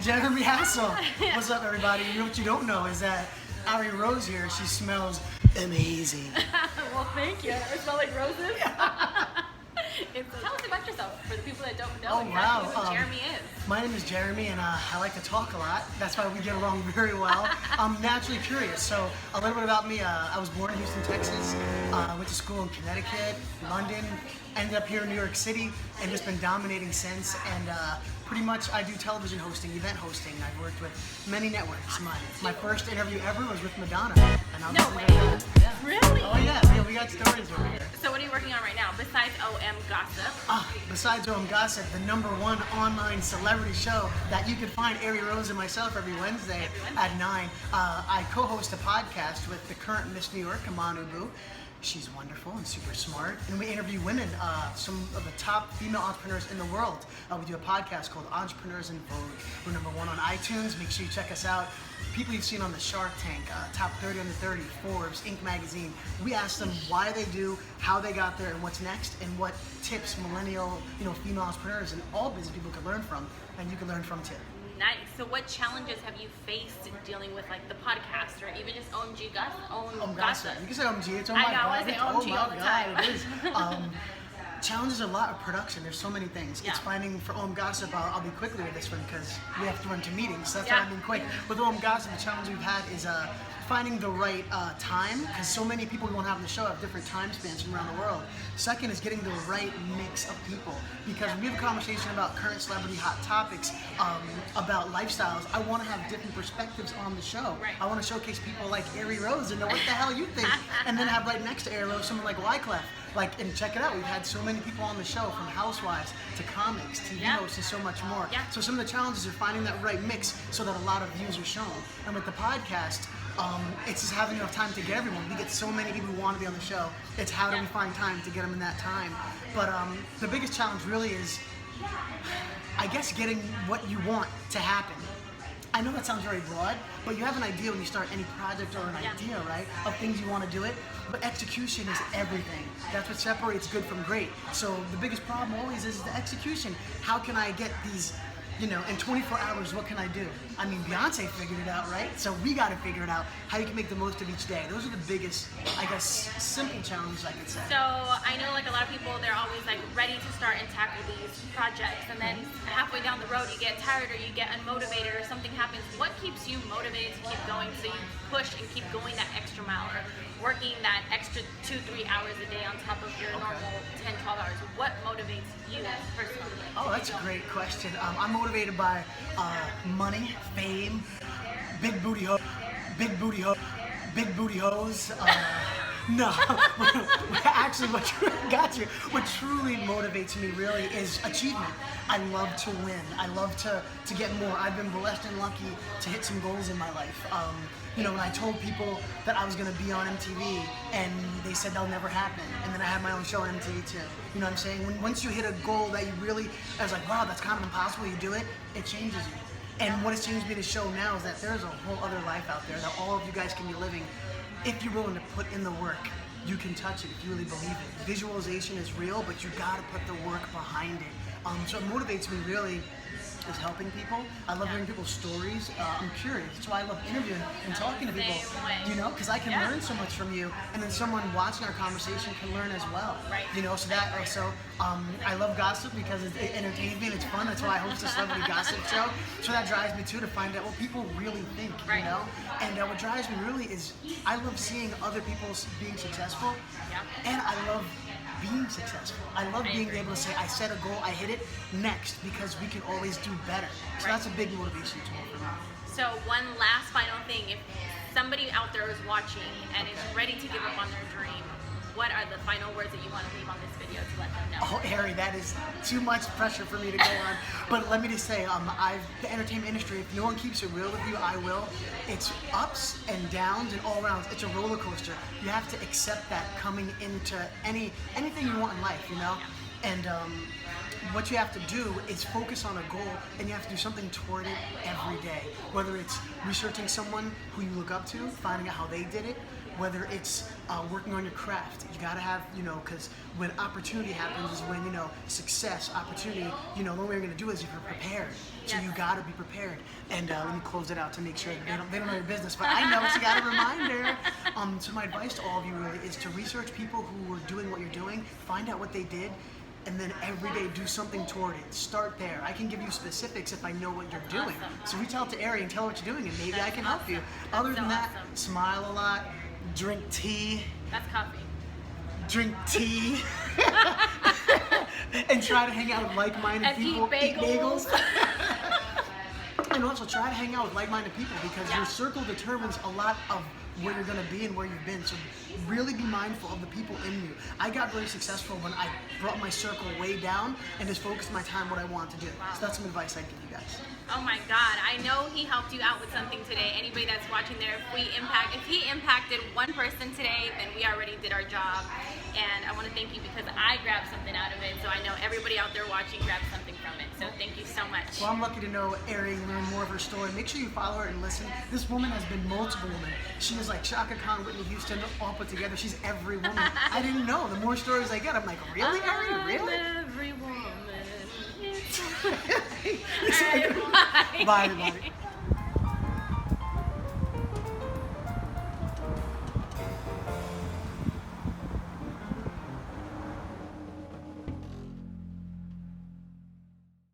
Jeremy Hassell. What's up, everybody? You know what you don't know is that Arie Rose here, she smells amazing. Well, thank you. I smell like roses. Tell us about yourself for the people that don't know exactly who Jeremy is. My name is Jeremy, and I like to talk a lot. That's why we get along very well. I'm naturally curious. So a little bit about me. I was born in Houston, Texas. Went to school in Connecticut, London. Ended up here in New York City, and just been dominating since. And pretty much I do television hosting, event hosting. I've worked with many networks. My first interview ever was with Madonna. And No way. Really? Oh yeah, we got stories over here. So what are you working on right now besides OM Gossip? Besides OM Gossip, the #1 online celebrity show that you can find Arie Rose and myself every Wednesday at 9. I co-host a podcast with the current Miss New York, Amanu Boo. She's wonderful and super smart. And we interview women, some of the top female entrepreneurs in the world. We do a podcast called Entrepreneurs in Vogue. We're #1 on iTunes. Make sure you check us out. People you've seen on the Shark Tank, Top 30 Under 30, Forbes, Inc. magazine. We ask them why they do, how they got there, and what's next, and what tips millennial, female entrepreneurs and all business people can learn from, and you can learn from too. Nice. So what challenges have you faced in dealing with like the podcast or even just OMG Gossip? You can say OMG. It's I know, I say OMG all the time. It is. Challenges a lot of production. There's so many things. Yeah. It's finding for OM Gossip. I'll be quickly with this one because we have to run to meetings. So that's why I'm being quick. With OM Gossip, the challenge we've had is finding the right time, because so many people we want to have on the show have different time spans from around the world. Second is getting the right mix of people, because when we have a conversation about current celebrity hot topics, about lifestyles, I want to have different perspectives on the show. Right. I want to showcase people like Arie Rose and know what the hell you think, and then have right next to Arie Rose someone like Wyclef. And check it out, we've had so many people on the show, from housewives to comics, TV hosts, and so much more. Yeah. So some of the challenges are finding that right mix so that a lot of views are shown. And with the podcast, it's just having enough time to get everyone. We get so many people who want to be on the show. It's how do we find time to get them in that time. But the biggest challenge really is, I guess, getting what you want to happen. I know that sounds very broad, but you have an idea when you start any project or an idea, right, of things you want to do it, but execution is everything. That's what separates good from great. So the biggest problem always is the execution. How can I get these, in 24 hours, what can I do? I mean, Beyonce figured it out, right? So we got to figure it out, how you can make the most of each day. Those are the biggest, I guess, simple challenges I could say. So I know like a lot of people, they're always like ready to start and tackle these projects, and then halfway down the road you get tired or you get unmotivated or something happens. What keeps you motivated to keep going so you push and keep going that extra mile or working that extra 2-3 hours a day on top of your normal 10-12 hours? What motivates you personally? Oh, that's a great question. I'm motivated by money, fame, big booty hoes. No, actually, what truly motivates me really is achievement. I love to win. I love to get more. I've been blessed and lucky to hit some goals in my life. When I told people that I was going to be on MTV, and they said that'll never happen, and then I had my own show on MTV too. You know what I'm saying? Once you hit a goal that you really, I was like, wow, that's kind of impossible. You do it, it changes you. And what has changed me to show now is that there's a whole other life out there that all of you guys can be living. If you're willing to put in the work, you can touch it if you really believe it. Visualization is real, but you gotta put the work behind it. So it motivates me really is helping people. I love hearing people's stories. I'm curious. That's why I love interviewing and talking to people. Because I can learn so much from you, and then someone watching our conversation can learn as well. Right. So that also, I love gossip because it entertains me and it's fun. That's why I host a celebrity gossip show. So that drives me too, to find out what people really think. And what drives me really is I love seeing other people being successful, and I love being successful. I love being able to say, I set a goal, I hit it, next, because we can always do better. So that's a big motivation tool for me. So one last final thing, if somebody out there is watching and is ready to give up on their dream, what are the final words that you want to leave on this video to let them know? Oh, Arie, that is too much pressure for me to go on. But let me just say, the entertainment industry, if no one keeps it real with you, I will. It's ups and downs and all arounds. It's a roller coaster. You have to accept that coming into anything you want in life, And what you have to do is focus on a goal, and you have to do something toward it every day. Whether it's researching someone who you look up to, finding out how they did it, whether it's working on your craft. You gotta have, because when opportunity happens is when, success, opportunity, the only way you're gonna do it is if you're prepared. So you gotta be prepared. And let me close it out to make sure that they don't know your business, but I know, so you got a reminder. So my advice to all of you really is to research people who were doing what you're doing, find out what they did, and then every day do something toward it. Start there. I can give you specifics if I know what you're doing. So reach out to Arie and tell her what you're doing, and maybe I can help you. Other than that, smile a lot, drink tea. That's coffee. Drink tea. And try to hang out with like-minded people. Eat bagels. And also try to hang out with like-minded people, because your circle determines a lot of where you're going to be and where you've been. So really be mindful of the people in you. I got very successful when I brought my circle way down and just focused my time what I want to do. So that's some advice I'd give you guys. Oh my God, I know he helped you out with something today. Anybody that's watching there, if he impacted one person today, then we already did our job. And I want to thank you because I grabbed something out of it. So I know everybody out there watching grabbed something from it. So thank you so much. Well, I'm lucky to know Arie and learn more of her story. Make sure you follow her and listen. This woman has been multiple women. She is like Shaka Khan, Whitney Houston, all put together. She's every woman. I didn't know. The more stories I get, I'm like, really, Arie? Really? Every woman. Bye, everybody.